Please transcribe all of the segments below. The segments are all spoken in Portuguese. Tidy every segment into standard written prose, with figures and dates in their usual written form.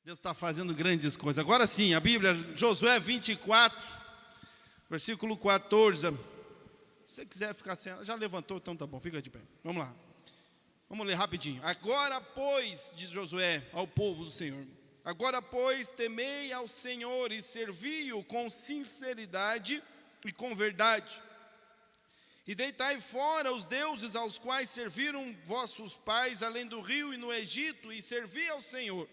Deus está fazendo grandes coisas. Agora sim, a Bíblia, Josué 24, versículo 14. Se você quiser ficar sentado, já levantou, então tá bom, fica de pé. Vamos lá. Vamos ler rapidinho. Agora, pois, diz Josué ao povo do Senhor: agora, pois, temei ao Senhor e servi-o com sinceridade e com verdade. E deitai fora os deuses aos quais serviram vossos pais, além do rio e no Egito, e servi ao Senhor.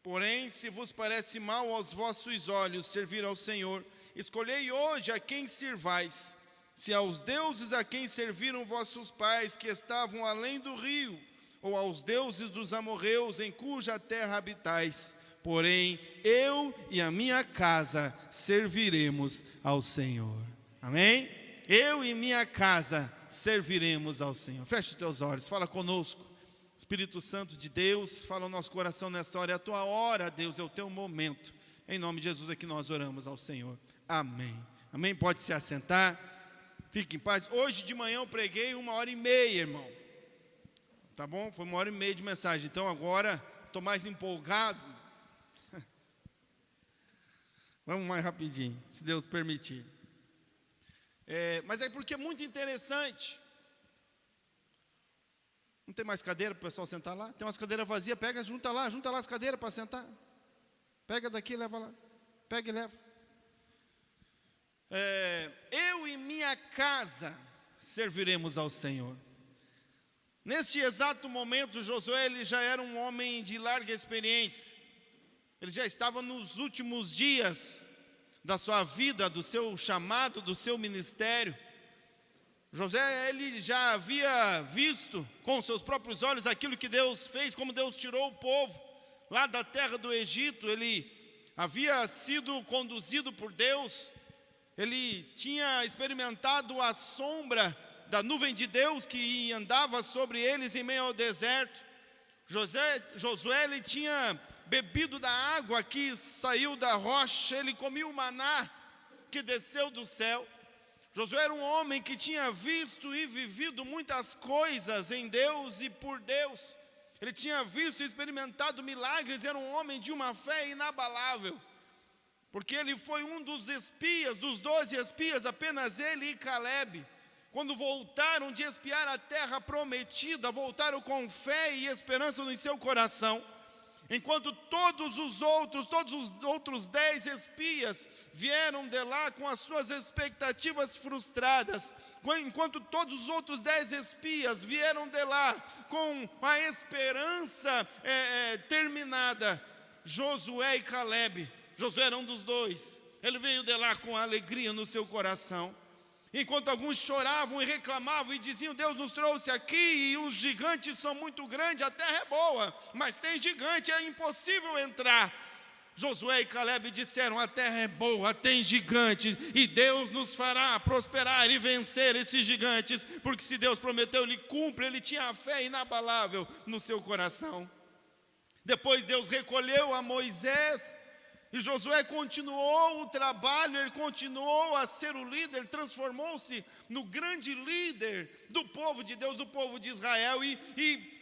Porém, se vos parece mal aos vossos olhos servir ao Senhor, escolhei hoje a quem sirvais, se aos deuses a quem serviram vossos pais, que estavam além do rio, ou aos deuses dos amorreus, em cuja terra habitais. Porém, eu e a minha casa serviremos ao Senhor. Amém? Eu e minha casa serviremos ao Senhor. Feche os teus olhos, fala conosco. Espírito Santo de Deus, fala ao nosso coração nesta hora. É a tua hora, Deus, é o teu momento. Em nome de Jesus é que nós oramos ao Senhor. Amém. Amém? Pode se assentar. Fique em paz. Hoje de manhã eu preguei 1h30, irmão. Tá bom? Foi 1h30 de mensagem. Então agora estou mais empolgado. Vamos mais rapidinho, se Deus permitir. Mas é porque é muito interessante. Não tem mais cadeira para o pessoal sentar lá? Tem umas cadeiras vazias, pega, junta lá as cadeiras para sentar. Pega daqui, leva lá. Pega e leva. Eu e minha casa serviremos ao Senhor. Neste exato momento, Josué ele já era um homem de larga experiência. Ele já estava nos últimos dias da sua vida, do seu chamado, do seu ministério. Josué, ele já havia visto com seus próprios olhos aquilo que Deus fez, como Deus tirou o povo lá da terra do Egito. Ele havia sido conduzido por Deus, ele tinha experimentado a sombra da nuvem de Deus que andava sobre eles em meio ao deserto. Josué ele tinha bebido da água que saiu da rocha, ele comia o maná que desceu do céu. Josué era um homem que tinha visto e vivido muitas coisas em Deus e por Deus. Ele tinha visto e experimentado milagres, era um homem de uma fé inabalável. Porque ele foi um dos espias, dos 12 espias, apenas ele e Caleb. Quando voltaram de espiar a terra prometida, voltaram com fé e esperança no seu coração. Enquanto todos os outros 10 espias vieram de lá com as suas expectativas frustradas, enquanto todos os outros 10 espias vieram de lá com a esperança terminada, Josué e Caleb, Josué era um dos dois, ele veio de lá com alegria no seu coração. Enquanto alguns choravam e reclamavam e diziam: Deus nos trouxe aqui e os gigantes são muito grandes, a terra é boa, mas tem gigante, é impossível entrar. Josué e Caleb disseram: a terra é boa, tem gigantes, e Deus nos fará prosperar e vencer esses gigantes, porque se Deus prometeu, Ele cumpre. Ele tinha a fé inabalável no seu coração. Depois Deus recolheu a Moisés, e Josué continuou o trabalho, ele continuou a ser o líder, transformou-se no grande líder do povo de Deus, do povo de Israel, e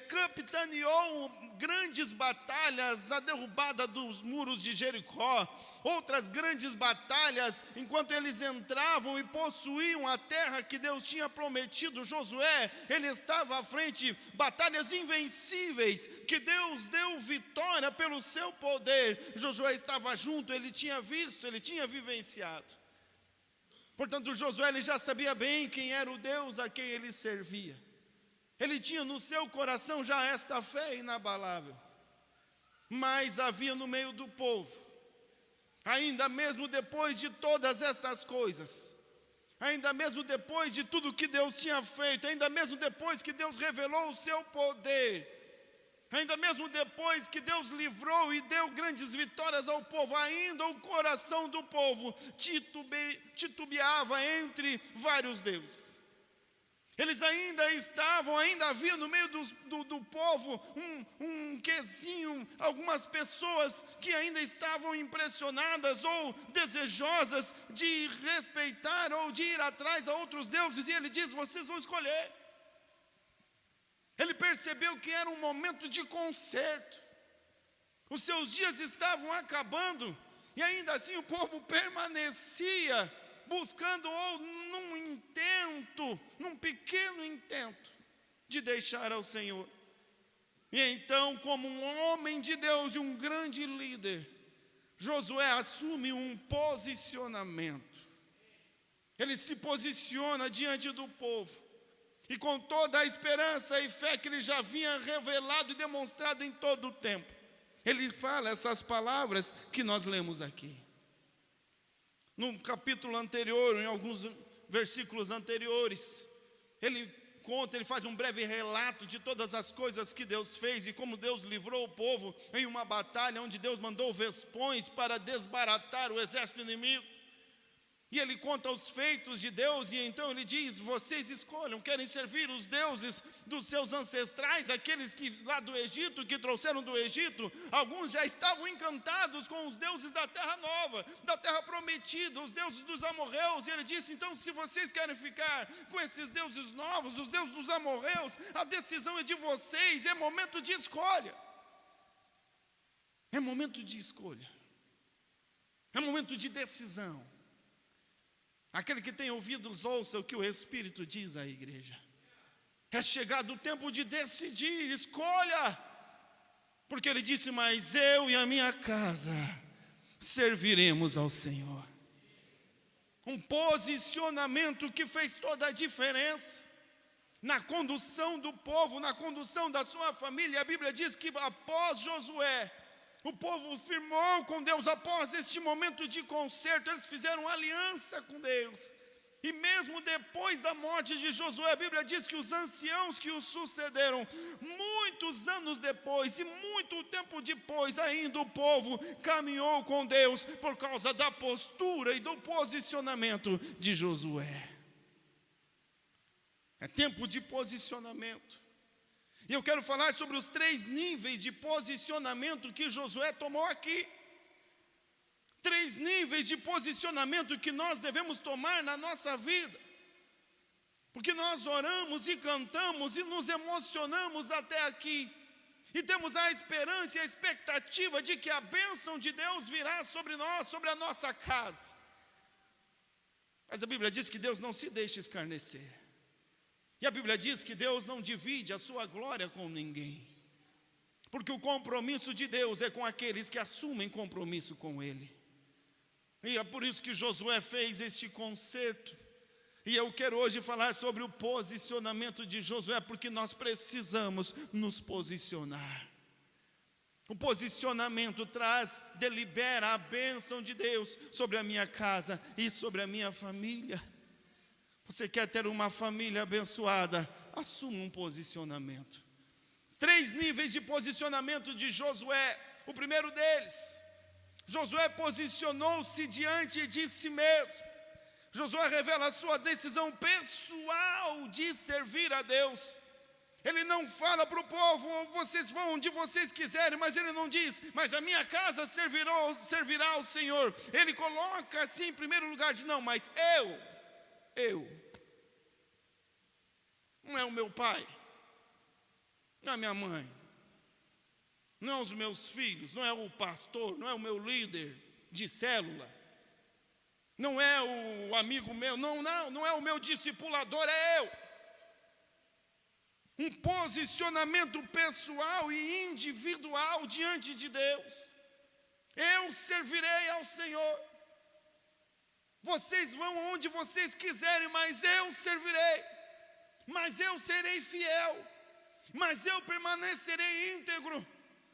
capitaneou grandes batalhas, a derrubada dos muros de Jericó, outras grandes batalhas, enquanto eles entravam e possuíam a terra que Deus tinha prometido. Josué, ele estava à frente, batalhas invencíveis, que Deus deu vitória pelo seu poder. Josué estava junto, ele tinha visto, ele tinha vivenciado. Portanto, Josué ele já sabia bem quem era o Deus a quem ele servia. Ele tinha no seu coração já esta fé inabalável. Mas havia no meio do povo, ainda mesmo depois de todas estas coisas, ainda mesmo depois de tudo que Deus tinha feito, ainda mesmo depois que Deus revelou o seu poder, ainda mesmo depois que Deus livrou e deu grandes vitórias ao povo, ainda o coração do povo titubeava entre vários deuses. Eles ainda havia no meio do povo um quesinho, algumas pessoas que ainda estavam impressionadas ou desejosas de respeitar ou de ir atrás a outros deuses, e ele diz: vocês vão escolher. Ele percebeu que era um momento de conserto. Os seus dias estavam acabando, e ainda assim o povo permanecia buscando, ou num pequeno intento, de deixar ao Senhor. E então, como um homem de Deus e um grande líder, Josué assume um posicionamento. Ele se posiciona diante do povo, e com toda a esperança e fé que ele já havia revelado e demonstrado em todo o tempo, ele fala essas palavras que nós lemos aqui. No capítulo anterior, em alguns versículos anteriores, ele faz um breve relato de todas as coisas que Deus fez e como Deus livrou o povo em uma batalha onde Deus mandou vespões para desbaratar o exército inimigo. E ele conta os feitos de Deus, e então ele diz: vocês escolham, querem servir os deuses dos seus ancestrais, aqueles que lá do Egito, que trouxeram do Egito. Alguns já estavam encantados com os deuses da terra nova, da terra prometida, os deuses dos amorreus. E ele disse: então, se vocês querem ficar com esses deuses novos, os deuses dos amorreus, a decisão é de vocês, é momento de escolha. É momento de escolha, é momento de decisão. Aquele que tem ouvidos, ouça o que o Espírito diz à igreja. É chegado o tempo de decidir, escolha. Porque ele disse: mas eu e a minha casa serviremos ao Senhor. Um posicionamento que fez toda a diferença na condução do povo, na condução da sua família. A Bíblia diz que após Josué, o povo firmou com Deus. Após este momento de conserto, eles fizeram aliança com Deus. E mesmo depois da morte de Josué, a Bíblia diz que os anciãos que o sucederam, muitos anos depois e muito tempo depois ainda, o povo caminhou com Deus por causa da postura e do posicionamento de Josué. É tempo de posicionamento. E eu quero falar sobre os 3 níveis de posicionamento que Josué tomou aqui. 3 níveis de posicionamento que nós devemos tomar na nossa vida. Porque nós oramos e cantamos e nos emocionamos até aqui. E temos a esperança e a expectativa de que a bênção de Deus virá sobre nós, sobre a nossa casa. Mas a Bíblia diz que Deus não se deixa escarnecer. E a Bíblia diz que Deus não divide a sua glória com ninguém. Porque o compromisso de Deus é com aqueles que assumem compromisso com Ele. E é por isso que Josué fez este concerto. E eu quero hoje falar sobre o posicionamento de Josué, porque nós precisamos nos posicionar. O posicionamento delibera a bênção de Deus sobre a minha casa e sobre a minha família. Você quer ter uma família abençoada? Assuma um posicionamento. 3 níveis de posicionamento de Josué. O primeiro deles, Josué posicionou-se diante de si mesmo. Josué revela a sua decisão pessoal de servir a Deus. Ele não fala para o povo: vocês vão onde vocês quiserem, mas ele não diz: mas a minha casa servirá ao Senhor. Ele coloca assim em primeiro lugar, diz: não, mas eu. Não é o meu pai, não é a minha mãe, não é os meus filhos, não é o pastor, não é o meu líder de célula, não é o amigo meu, não é o meu discipulador, é eu. Um posicionamento pessoal e individual diante de Deus. Eu servirei ao Senhor. Vocês vão onde vocês quiserem, mas eu servirei. Mas eu serei fiel. Mas eu permanecerei íntegro.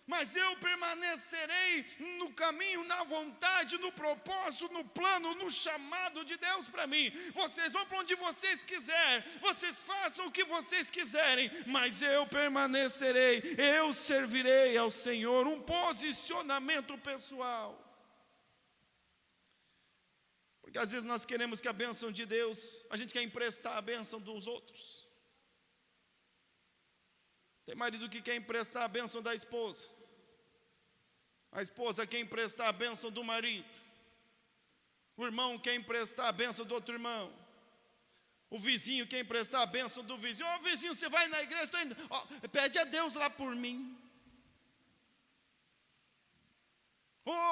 Mas eu permanecerei no caminho, na vontade, no propósito, no plano, no chamado de Deus para mim. Vocês vão para onde vocês quiserem, vocês façam o que vocês quiserem, mas eu permanecerei, eu servirei ao Senhor. Um posicionamento pessoal. Porque às vezes nós queremos que a bênção de Deus, a gente quer emprestar a bênção dos outros. Tem marido que quer emprestar a bênção da esposa. A esposa quer emprestar a bênção do marido. O irmão quer emprestar a bênção do outro irmão. O vizinho quer emprestar a bênção do vizinho. Ô vizinho, você vai na igreja, pede a Deus lá por mim.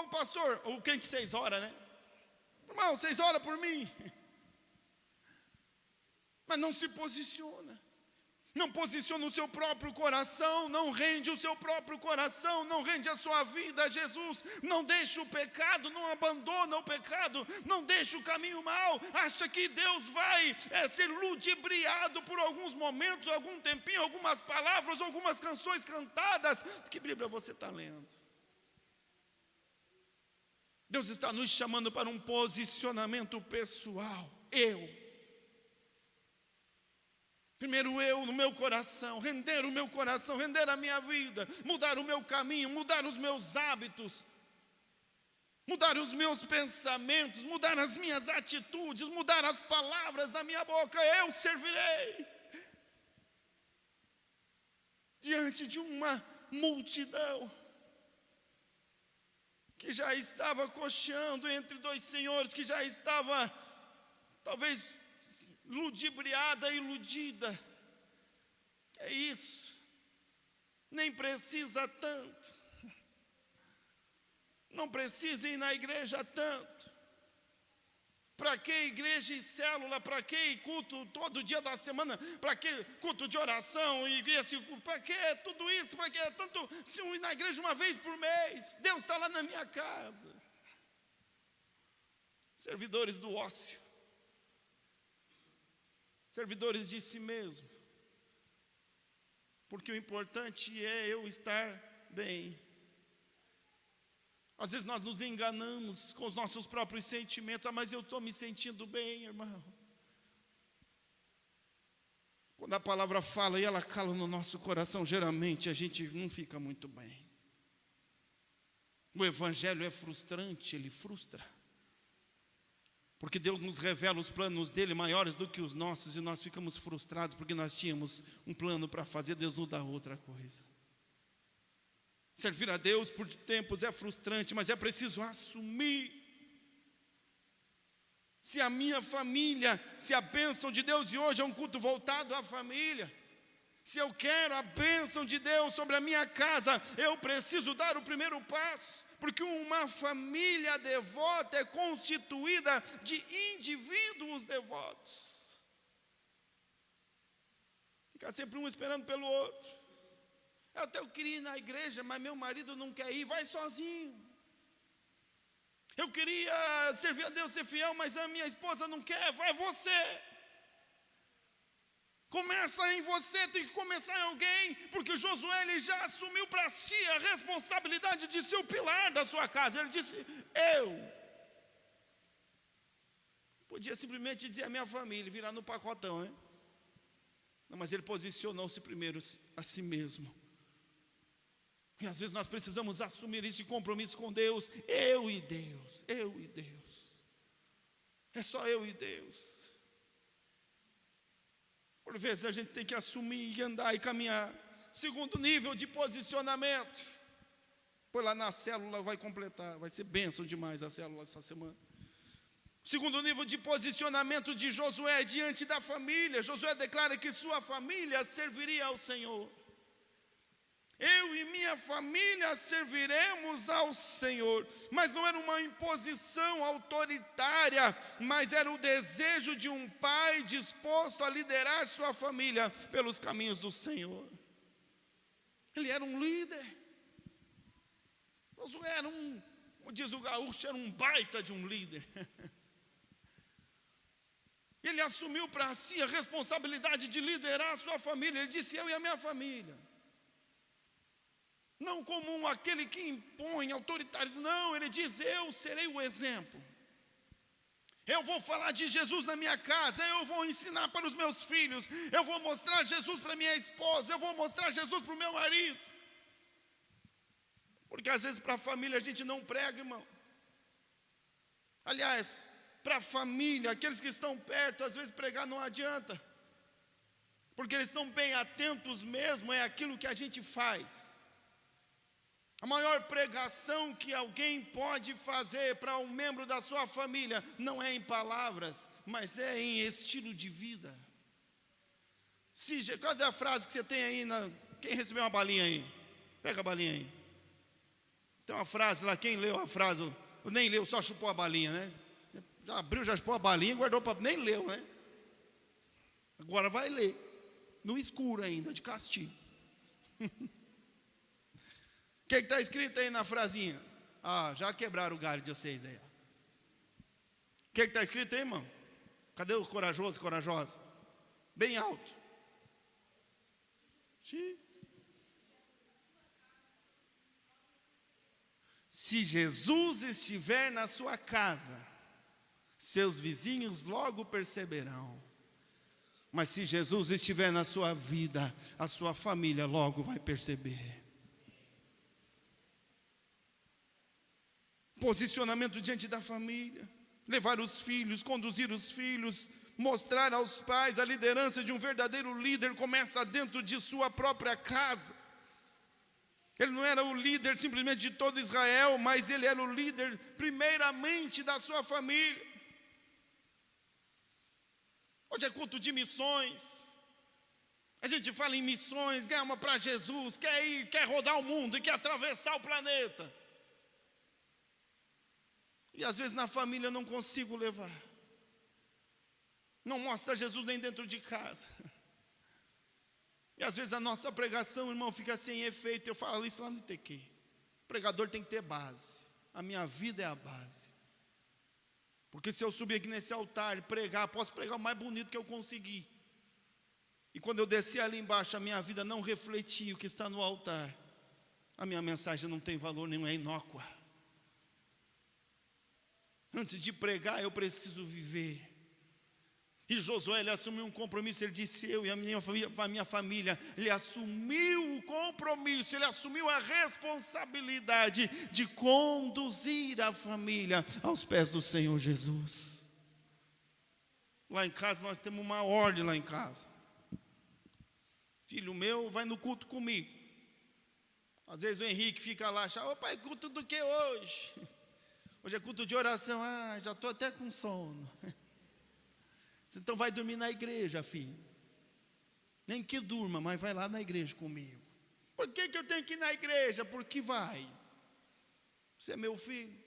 pastor, o crente 6 horas, né? Irmão, 6 horas por mim. Mas não se posiciona. Não posiciona o seu próprio coração, não rende o seu próprio coração, não rende a sua vida a Jesus, não deixa o pecado, não abandona o pecado, não deixa o caminho mau, acha que Deus vai ser ludibriado por alguns momentos, algum tempinho, algumas palavras, algumas canções cantadas. Que Bíblia você está lendo? Deus está nos chamando para um posicionamento pessoal. Primeiro eu no meu coração, render o meu coração, render a minha vida, mudar o meu caminho, mudar os meus hábitos, mudar os meus pensamentos, mudar as minhas atitudes, mudar as palavras da minha boca. Eu servirei diante de uma multidão que já estava cocheando entre dois senhores, que já estava talvez ludibriada, iludida. Que é isso? Nem precisa tanto. Não precisa ir na igreja tanto. Para que igreja e célula? Para que culto todo dia da semana? Para que culto de oração? Para que tudo isso? Para que tanto se ir na igreja uma vez por mês? Deus está lá na minha casa. Servidores do ócio. Servidores de si mesmo. Porque o importante é eu estar bem. Às vezes nós nos enganamos com os nossos próprios sentimentos. Mas eu estou me sentindo bem, irmão. Quando a palavra fala e ela cala no nosso coração, geralmente a gente não fica muito bem. O evangelho é frustrante, ele frustra. Porque Deus nos revela os planos dele maiores do que os nossos, e nós ficamos frustrados porque nós tínhamos um plano para fazer, Deus nos dá outra coisa. Servir a Deus por tempos é frustrante, mas é preciso assumir. Se a minha família, se a bênção de Deus de hoje é um culto voltado à família, se eu quero a bênção de Deus sobre a minha casa, eu preciso dar o primeiro passo. Porque uma família devota é constituída de indivíduos devotos. Fica sempre um esperando pelo outro. Eu queria ir na igreja, mas meu marido não quer ir, vai sozinho. Eu queria servir a Deus, ser fiel, mas a minha esposa não quer, vai você. Começa em você, tem que começar em alguém, porque Josué ele já assumiu para si a responsabilidade de ser o pilar da sua casa. Ele disse, eu. Podia simplesmente dizer a minha família, virar no pacotão, né? Não, mas ele posicionou-se primeiro a si mesmo. E às vezes nós precisamos assumir esse compromisso com Deus. Eu e Deus, eu e Deus. É só eu e Deus. Por vezes a gente tem que assumir e andar e caminhar. Segundo nível de posicionamento. Põe lá na célula, vai completar. Vai ser bênção demais a célula essa semana. Segundo nível de posicionamento de Josué diante da família. Josué declara que sua família serviria ao Senhor. Eu e minha família serviremos ao Senhor. Mas não era uma imposição autoritária, mas era o desejo de um pai disposto a liderar sua família pelos caminhos do Senhor. Ele era um líder. Josué era como diz o gaúcho, era um baita de um líder. Ele assumiu para si a responsabilidade de liderar a sua família. Ele disse, eu e a minha família. Não como aquele que impõe autoritarismo. Não, ele diz, eu serei o exemplo. Eu vou falar de Jesus na minha casa. Eu vou ensinar para os meus filhos. Eu vou mostrar Jesus para minha esposa. Eu vou mostrar Jesus para o meu marido. Porque às vezes para a família a gente não prega, irmão. Aliás, para a família, aqueles que estão perto, às vezes pregar não adianta. Porque eles estão bem atentos mesmo, é aquilo que a gente faz. A maior pregação que alguém pode fazer para um membro da sua família não é em palavras, mas é em estilo de vida. Cadê a frase que você tem aí? Quem recebeu uma balinha aí? Pega a balinha aí. Tem uma frase lá, quem leu a frase, nem leu, só chupou a balinha, né? Já abriu, já chupou a balinha, guardou para... Nem leu, né? Agora vai ler, no escuro ainda, de castigo. O que está escrito aí na frasinha? Ah, já quebraram o galho de vocês aí. O que está escrito aí, irmão? Cadê os corajosos, corajosa? Bem alto. Se Jesus estiver na sua casa, seus vizinhos logo perceberão. Mas se Jesus estiver na sua vida, a sua família logo vai perceber. Posicionamento diante da família. Levar os filhos, conduzir os filhos, mostrar aos pais a liderança de um verdadeiro líder começa dentro de sua própria casa. Ele não era o líder simplesmente de todo Israel, mas ele era o líder primeiramente da sua família. Hoje é culto de missões. A gente fala em missões, ganha uma para Jesus, quer ir, quer rodar o mundo e quer atravessar o planeta. E às vezes na família eu não consigo levar. Não mostra Jesus nem dentro de casa. E às vezes a nossa pregação, irmão, fica sem efeito. Eu falo isso lá no ITQ. O pregador tem que ter base. A minha vida é a base. Porque se eu subir aqui nesse altar e pregar, posso pregar o mais bonito que eu conseguir. E quando eu descer ali embaixo, a minha vida não refletir o que está no altar, a minha mensagem não tem valor nenhum, é inócua. Antes de pregar, eu preciso viver. E Josué, ele assumiu um compromisso. Ele disse, eu e a minha família. Ele assumiu o compromisso, ele assumiu a responsabilidade de conduzir a família aos pés do Senhor Jesus. Lá em casa nós temos uma ordem lá em casa. Filho meu vai no culto comigo. Às vezes o Henrique fica lá, ô pai, culto do que hoje? Hoje é culto de oração. Ah, já estou até com sono. Então vai dormir na igreja, filho. Nem que durma, mas vai lá na igreja comigo. Por que eu tenho que ir na igreja? Porque vai. Você é meu filho.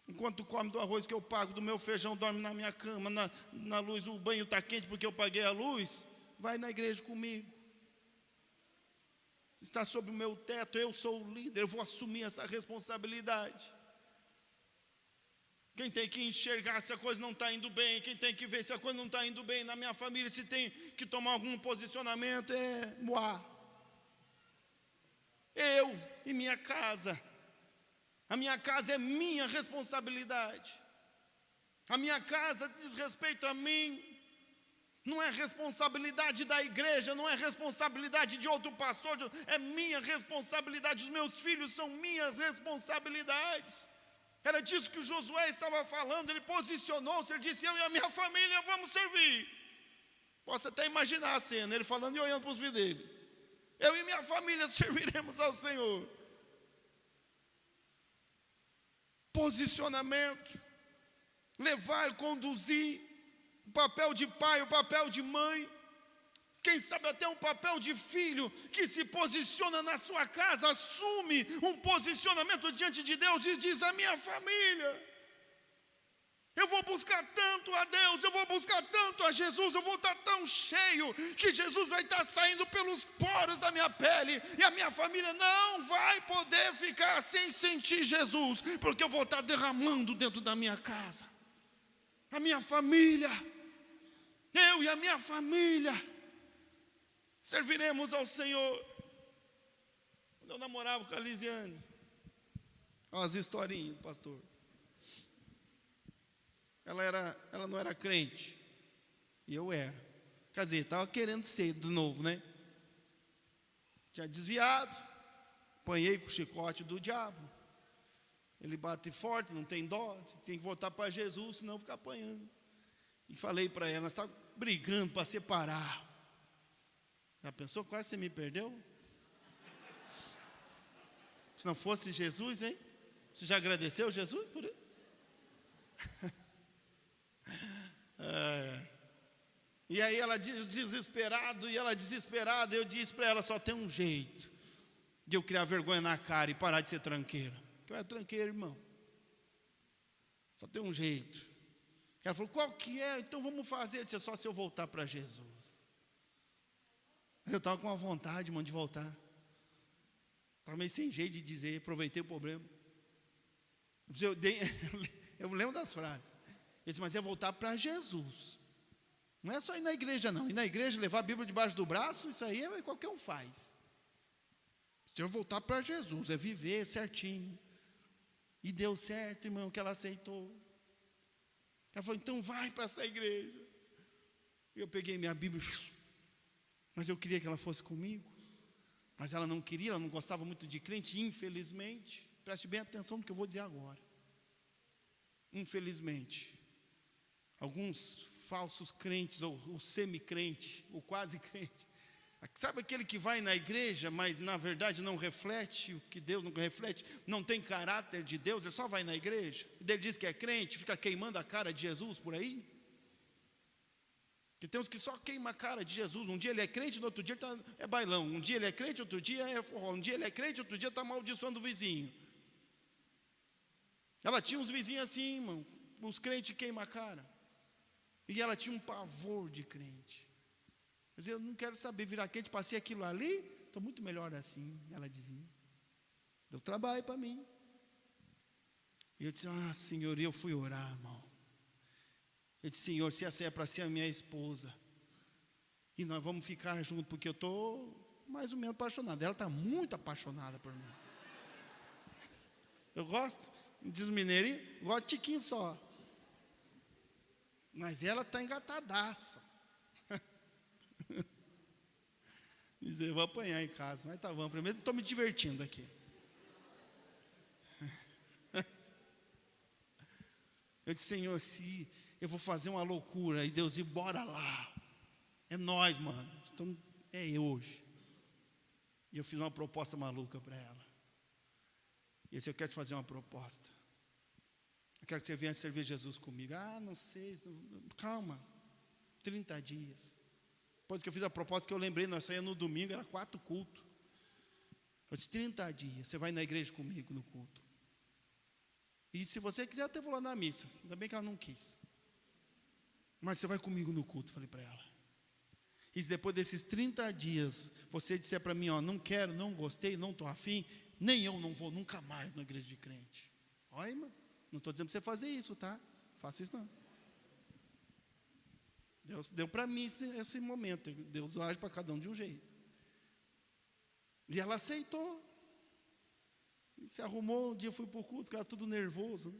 Enquanto come do arroz que eu pago, do meu feijão, dorme na minha cama, na luz, o banho está quente porque eu paguei a luz. Vai na igreja comigo. Está sob o meu teto, eu sou o líder, eu vou assumir essa responsabilidade. Quem tem que enxergar se a coisa não está indo bem, quem tem que ver se a coisa não está indo bem na minha família, se tem que tomar algum posicionamento, é Moá. Eu e minha casa. A minha casa é minha responsabilidade. A minha casa diz respeito a mim. Não é responsabilidade da igreja, não é responsabilidade de outro pastor, é minha responsabilidade. Os meus filhos são minhas responsabilidades. Era disso que o Josué estava falando. Ele posicionou-se, ele disse, eu e a minha família vamos servir. Posso até imaginar a cena, ele falando e olhando para os filhos dele. Eu e minha família serviremos ao Senhor. Posicionamento. Levar, conduzir. O papel de pai, o papel de mãe. Quem sabe até um papel de filho que se posiciona na sua casa, assume um posicionamento diante de Deus e diz, a minha família, eu vou buscar tanto a Deus, eu vou buscar tanto a Jesus, eu vou estar tão cheio que Jesus vai estar saindo pelos poros da minha pele e a minha família não vai poder ficar sem sentir Jesus, porque eu vou estar derramando dentro da minha casa. A minha família, eu e a minha família serviremos ao Senhor. Quando eu namorava com a Lisiane, as historinhas do pastor. Ela não era crente, e eu era. Quer dizer, estava querendo ser de novo, né? Tinha desviado, apanhei com o chicote do diabo. Ele bate forte, não tem dó, você tem que voltar para Jesus, senão fica apanhando. E falei para ela, nós estávamos brigando para separar. Já pensou? Quase você me perdeu? Se não fosse Jesus, hein? Você já agradeceu Jesus por isso? E aí ela desesperada, eu disse para ela, só tem um jeito. de eu criar vergonha na cara e parar de ser tranqueiro. Porque eu era tranqueiro, irmão. Só tem um jeito. Ela falou, qual que é? Então vamos fazer. Eu disse, só se eu voltar para Jesus. Eu estava com uma vontade, irmão, de voltar. Estava meio sem jeito de dizer, aproveitei o problema. Eu lembro das frases. Eu disse, mas é voltar para Jesus. Não é só ir na igreja, não. Ir na igreja, levar a Bíblia debaixo do braço, isso aí qualquer um faz. Se eu voltar para Jesus, é viver certinho. E deu certo, irmão, que ela aceitou. Ela falou, então vai para essa igreja. Eu peguei minha Bíblia, mas eu queria que ela fosse comigo. Mas ela não queria, ela não gostava muito de crente, infelizmente. Preste bem atenção no que eu vou dizer agora. Infelizmente, alguns falsos crentes, ou semi-crente, ou quase crente, sabe aquele que vai na igreja, mas na verdade não reflete o que Deus não reflete, não tem caráter de Deus, ele só vai na igreja, e ele diz que é crente, fica queimando a cara de Jesus por aí? Que tem uns que só queima a cara de Jesus, um dia ele é crente, no outro dia é bailão, um dia ele é crente, outro dia é forró, um dia ele é crente, outro dia está amaldiçoando o vizinho. Ela tinha uns vizinhos assim, irmão, os crentes queimam a cara, e ela tinha um pavor de crente. Mas eu não quero saber virar crente, passei aquilo ali, estou muito melhor assim, ela dizia. Deu trabalho para mim. E eu disse, Senhor, e eu fui orar, irmão. Eu disse, Senhor, se essa é para ser a minha esposa, e nós vamos ficar juntos, porque eu estou mais ou menos apaixonado. Ela está muito apaixonada por mim. Eu gosto, diz o mineirinho, gosto de tiquinho só. Mas ela está engatadaça. Dizer, eu vou apanhar em casa, mas tá bom, primeiro estou me divertindo aqui. Eu disse, Senhor, se eu vou fazer uma loucura, e Deus diz, bora lá, é nós, mano, então é hoje. E eu fiz uma proposta maluca para ela. E eu disse, eu quero te fazer uma proposta. Eu quero que você venha servir Jesus comigo. Não sei, calma, 30 dias. Depois que eu fiz a proposta, que eu lembrei, nós saímos no domingo, era 4 cultos. Eu disse, 30 dias, você vai na igreja comigo no culto. E se você quiser, até vou lá na missa. Ainda bem que ela não quis. Mas você vai comigo no culto, falei para ela. E se depois desses 30 dias, você disser para mim, não quero, não gostei, não estou afim, nem eu não vou nunca mais na igreja de crente. Olha, irmão, não estou dizendo para você fazer isso, tá? Faça isso não. Deus deu para mim esse momento. Deus age para cada um de um jeito. E ela aceitou. E se arrumou, um dia eu fui para o culto, ficava tudo nervoso, né?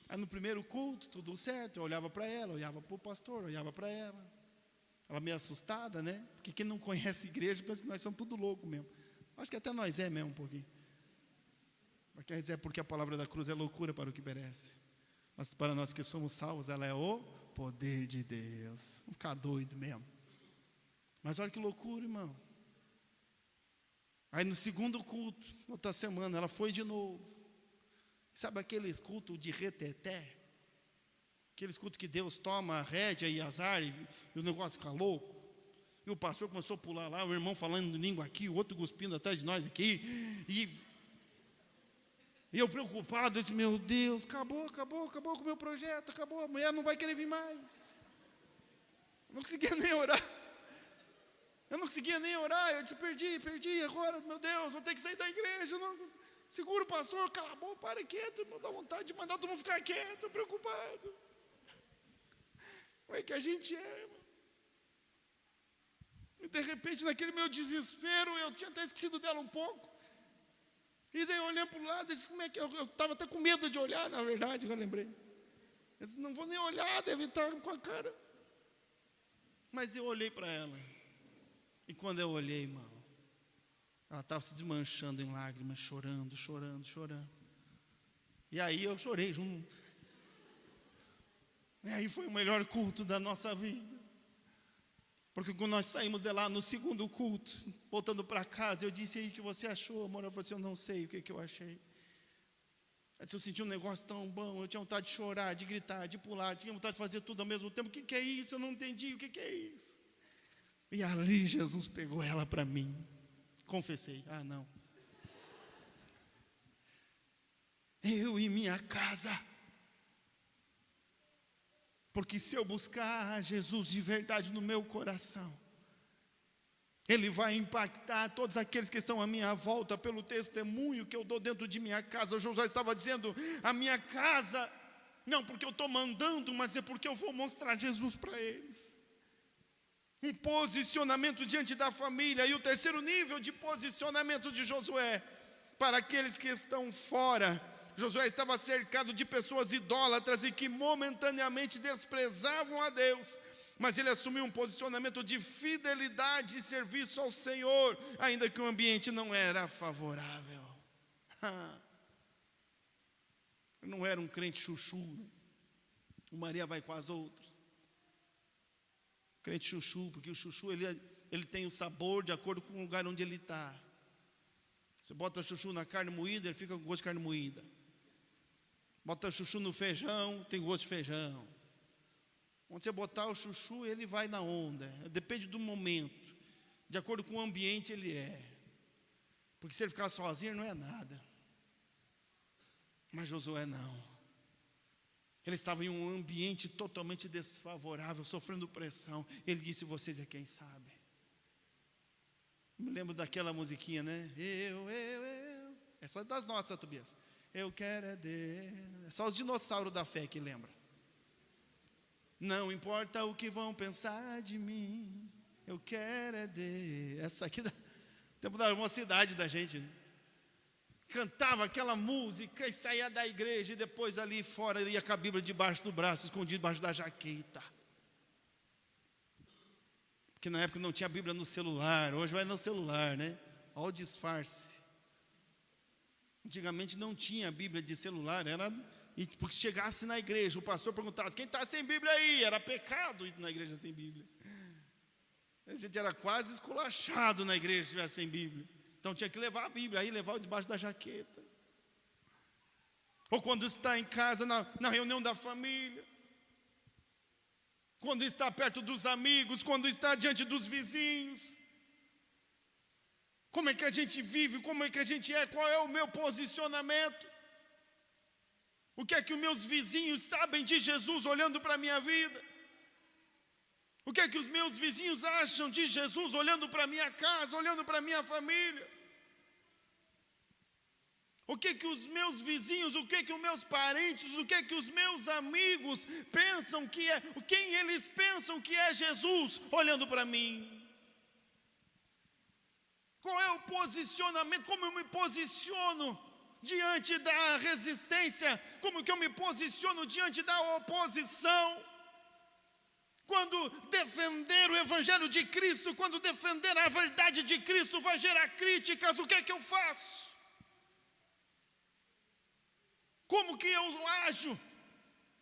Aí no primeiro culto, tudo certo, eu olhava para ela, olhava para o pastor, olhava para ela. Ela meio assustada, né? Porque quem não conhece igreja pensa que nós somos tudo louco mesmo. Acho que até nós é mesmo um pouquinho. Mas é porque a palavra da cruz é loucura para o que merece. Mas para nós que somos salvos, ela é o poder de Deus. Vamos ficar doido mesmo. Mas olha que loucura, irmão. Aí no segundo culto, outra semana, ela foi de novo. Sabe aqueles cultos de reteté? Aqueles cultos que Deus toma a rédea e azar e o negócio fica louco. E o pastor começou a pular lá, o irmão falando língua aqui, o outro cuspindo atrás de nós aqui. E eu preocupado, eu disse, meu Deus, acabou com o meu projeto, acabou, a mulher não vai querer vir mais. Eu não conseguia nem orar. Eu disse, perdi, agora, meu Deus, vou ter que sair da igreja. Segura o pastor, cala a boca, para quieto, irmão, dá vontade de mandar todo mundo ficar quieto, estou preocupado. Como é que a gente é, irmão? E de repente, naquele meu desespero, eu tinha até esquecido dela um pouco. E daí eu olhei para o lado, disse, como é que eu estava até com medo de olhar, na verdade, agora lembrei. Eu disse, não vou nem olhar, deve estar com a cara. Mas eu olhei para ela. E quando eu olhei, irmão, ela estava se desmanchando em lágrimas, chorando. E aí eu chorei junto. E aí foi o melhor culto da nossa vida. Porque quando nós saímos de lá no segundo culto, voltando para casa, eu disse, aí, o que você achou, amor? Ela falou assim, eu não sei o que eu achei. Eu senti um negócio tão bom, eu tinha vontade de chorar, de gritar, de pular, tinha vontade de fazer tudo ao mesmo tempo. O que é isso? Eu não entendi, o que é isso? E ali Jesus pegou ela para mim, Confessei, não. Eu e minha casa. Porque se eu buscar Jesus de verdade no meu coração, Ele vai impactar todos aqueles que estão à minha volta pelo testemunho que eu dou dentro de minha casa. Josué estava dizendo, a minha casa, não porque eu estou mandando, mas é porque eu vou mostrar Jesus para eles. Um posicionamento diante da família. E o terceiro nível de posicionamento de Josué, para aqueles que estão fora. Josué estava cercado de pessoas idólatras e que momentaneamente desprezavam a Deus, mas ele assumiu um posicionamento de fidelidade e serviço ao Senhor, ainda que o ambiente não era favorável. Não era um crente chuchu, né? O Maria vai com as outras. Crente chuchu, porque o chuchu ele tem o sabor de acordo com o lugar onde ele está. Você bota chuchu na carne moída, ele fica com gosto de carne moída. Bota chuchu no feijão, tem gosto de feijão. Onde você botar o chuchu, ele vai na onda. Depende do momento. De acordo com o ambiente, ele é. Porque se ele ficar sozinho, ele não é nada. Mas Josué não. Ele estava em um ambiente totalmente desfavorável, sofrendo pressão. Ele disse, vocês é quem sabe. Me lembro daquela musiquinha, né? Eu. Essa é das nossas, Tobias. Eu quero é Deus. É só os dinossauros da fé que lembram. Não importa o que vão pensar de mim, eu quero é Deus. Essa aqui do tempo da mocidade da gente, né? Cantava aquela música e saía da igreja, e depois ali fora ia com a Bíblia debaixo do braço, escondido debaixo da jaqueta. Porque na época não tinha Bíblia no celular, hoje vai no celular, né? Olha o disfarce. Antigamente não tinha Bíblia de celular, porque se chegasse na igreja, o pastor perguntasse, quem está sem Bíblia aí? Era pecado ir na igreja sem Bíblia. A gente era quase esculachado na igreja se estivesse sem Bíblia. Então tinha que levar a Bíblia, aí levava debaixo da jaqueta. Ou quando está em casa, na reunião da família. Quando está perto dos amigos, quando está diante dos vizinhos. Como é que a gente vive, como é que a gente é, qual é o meu posicionamento? O que é que os meus vizinhos sabem de Jesus olhando para a minha vida? O que é que os meus vizinhos acham de Jesus olhando para a minha casa, olhando para a minha família? O que é que os meus vizinhos, o que é que os meus parentes, o que é que os meus amigos pensam que é, quem eles pensam que é Jesus olhando para mim? Qual é o posicionamento, como eu me posiciono diante da resistência, como que eu me posiciono diante da oposição? Quando defender o Evangelho de Cristo, quando defender a verdade de Cristo vai gerar críticas, o que é que eu faço? Como que eu ajo?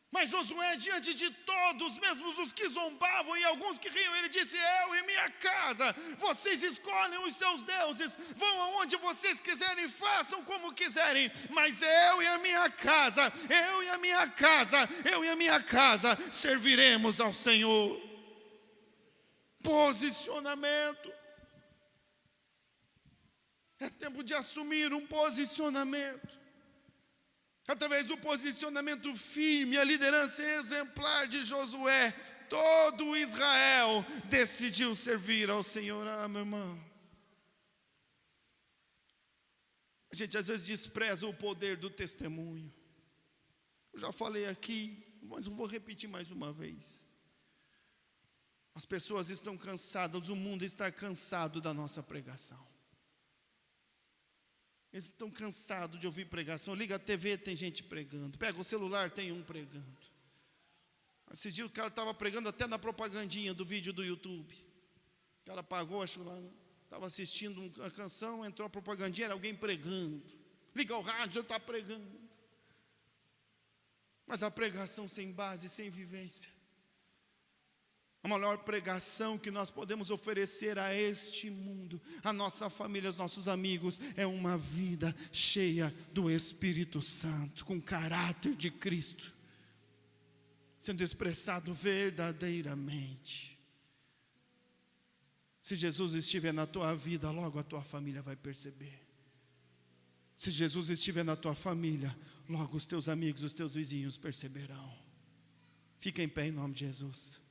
Mas Josué, diante de todos, mesmo os que zombavam e alguns que riam, ele disse, eu e minha casa, vocês escolhem os seus deuses, vão aonde vocês quiserem, façam como quiserem, mas eu e a minha casa, eu e a minha casa, eu e a minha casa, serviremos ao Senhor. Posicionamento. É tempo de assumir um posicionamento. Através do posicionamento firme, a liderança exemplar de Josué, todo Israel decidiu servir ao Senhor. Meu irmão, a gente às vezes despreza o poder do testemunho. Eu já falei aqui, mas eu vou repetir mais uma vez. As pessoas estão cansadas, o mundo está cansado da nossa pregação. Eles estão cansados de ouvir pregação. Liga a TV, tem gente pregando. Pega o celular, tem um pregando. Esses dias o cara estava pregando até na propagandinha do vídeo do YouTube. O cara pagou, acho lá, estava assistindo uma canção, entrou a propagandinha, era alguém pregando. Liga o rádio, já está pregando. Mas a pregação sem base, sem vivência. A maior pregação que nós podemos oferecer a este mundo, a nossa família, aos nossos amigos, é uma vida cheia do Espírito Santo, com caráter de Cristo, sendo expressado verdadeiramente. Se Jesus estiver na tua vida, logo a tua família vai perceber. Se Jesus estiver na tua família, logo os teus amigos, os teus vizinhos perceberão. Fica em pé em nome de Jesus.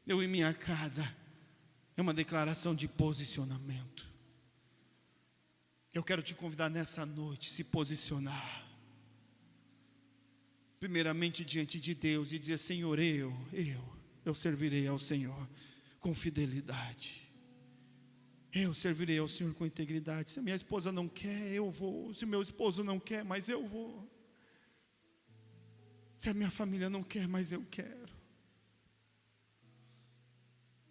Eu e minha casa é uma declaração de posicionamento. Eu quero te convidar nessa noite a se posicionar. Primeiramente diante de Deus e dizer: Senhor, eu servirei ao Senhor com fidelidade. Eu servirei ao Senhor com integridade. Se a minha esposa não quer, eu vou. Se meu esposo não quer, mas eu vou. Se a minha família não quer, mas eu quero.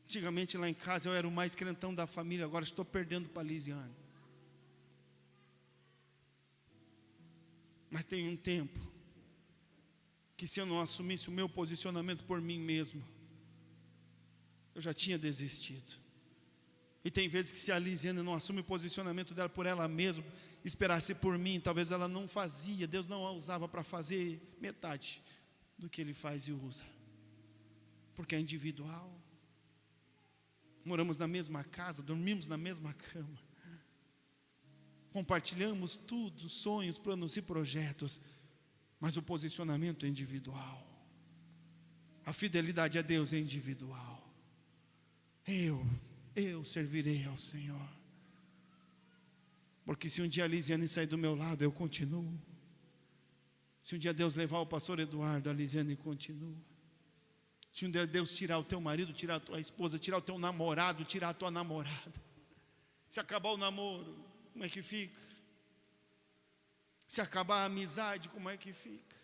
Antigamente lá em casa eu era o mais crentão da família, agora estou perdendo para a Lisiane. Mas tem um tempo que, se eu não assumisse o meu posicionamento por mim mesmo, eu já tinha desistido. E tem vezes que, se a Lisiane não assume o posicionamento dela por ela mesma, esperasse por mim, talvez ela não fazia, Deus não a usava para fazer metade do que Ele faz e usa, porque é individual. Moramos na mesma casa, dormimos na mesma cama, compartilhamos tudo, sonhos, planos e projetos, mas o posicionamento é individual. A fidelidade a Deus é individual. Eu servirei ao Senhor, porque se um dia a Lisiane sair do meu lado, eu continuo. Se um dia Deus levar o pastor Eduardo, a Lisiane continua. Se um dia Deus tirar o teu marido, tirar a tua esposa, tirar o teu namorado, tirar a tua namorada, se acabar o namoro, como é que fica? Se acabar a amizade, como é que fica?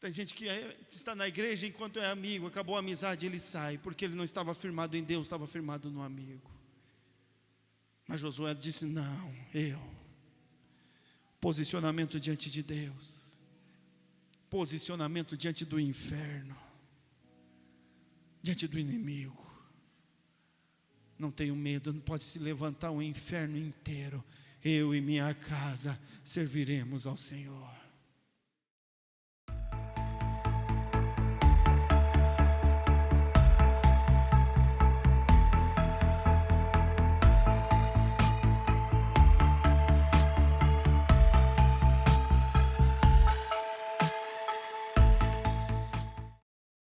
Tem gente que está na igreja enquanto é amigo, acabou a amizade, ele sai, porque ele não estava firmado em Deus, estava firmado no amigo. Mas Josué disse: não, posicionamento diante de Deus, posicionamento diante do inferno, diante do inimigo. Não tenho medo, não pode se levantar um inferno inteiro. Eu e minha casa serviremos ao Senhor.